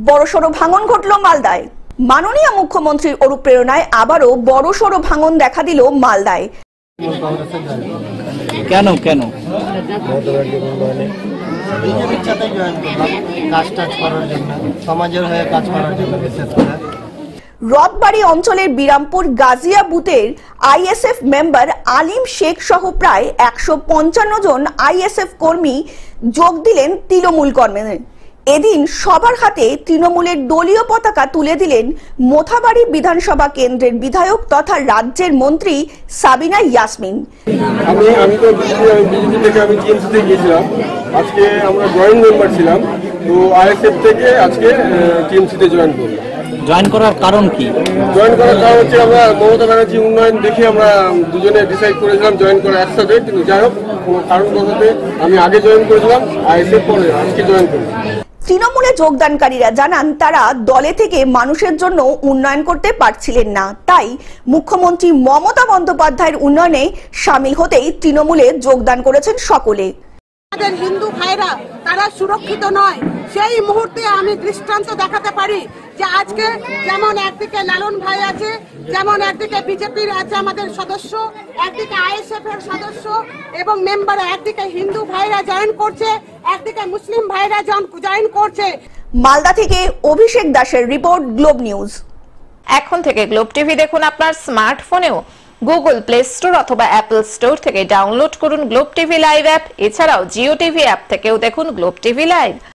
বড়সড় ভাঙন ঘটল মালদায়। মাননীয় মুখ্যমন্ত্রীর অনুপ্রেরণায় আবারও বড়সড় ভাঙন দেখা দিল মালদায়। কেন কেন সমাজের হয়ে কাজ করার জন্য বিশেষ করে রথবাড়ি অঞ্চলের বিরামপুর গাজিয়া বুথের আইএসএফ মেম্বার আলিম শেখ সহ প্রায় 155 জন আইএসএফ কর্মী যোগ দিলেন তৃণমূল কর্মে। এদিন সবার হাতে তৃণমূলের দলীয় পতাকা তুলে দিলেন মোথাবাড়ি বিধানসভা কেন্দ্রের বিধায়ক তথা রাজ্যের মন্ত্রী সাবিনা ইয়াসমিন। আমি তো বিজেপি থেকে আমি টিএমসিতে গিয়েছিলাম, আজকে আমরা জয়েন্ট মেম্বার ছিলাম, তো আইএসএফ থেকে আজকে টিএমসিতে জয়েন করলাম। জয়েন করার কারণ কি? জয়েন করার কারণ হচ্ছে আমরা মমতা ব্যানার্জি উন্নয়ন দেখে আমরা দুজনে ডিসাইড করেছিলাম জয়েন করা একসাথে, কিন্তু যাই হোক কোনো কারণবশত আমি আগে জয়েন করেছিলাম, আইএসএফ পরে আজকে জয়েন করলাম। তৃণমূলে যোগদানকারীরা জানান তারা দলে থেকে মানুষের জন্য উন্নয়ন করতে পারছিলেন না, তাই মুখ্যমন্ত্রী মমতা বন্দ্যোপাধ্যায়ের উন্নয়নে সামিল হতেই তৃণমূলে যোগদান করেছেন সকলে। আমাদের হিন্দু ভাইরা তারা সুরক্ষিত নয়, সেই মুহূর্তে আমি দৃষ্টান্ত দেখাতে পারি যে আজকে যেমন একদিকে লালন ভাই আছে, যেমন একদিকে বিজেপির আছে আমাদের সদস্য, একদিকে আইএসএফ এর সদস্য এবং মেম্বার, একদিকে হিন্দু ভাইরা জয়েন করছে, একদিকে মুসলিম ভাইরা জয়েন করছে। মালদা থেকে অভিষেক দাসের রিপোর্ট, গ্লোব নিউজ। এখন থেকে গ্লোব টিভি দেখুন আপনার স্মার্টফোনেও। গুগল প্লে স্টোর অথবা অ্যাপল স্টোর থেকে ডাউনলোড করুন গ্লোব টিভি লাইভ অ্যাপ। এছাড়াও জিও টিভি অ্যাপ থেকেও দেখুন গ্লোব টিভি লাইভ।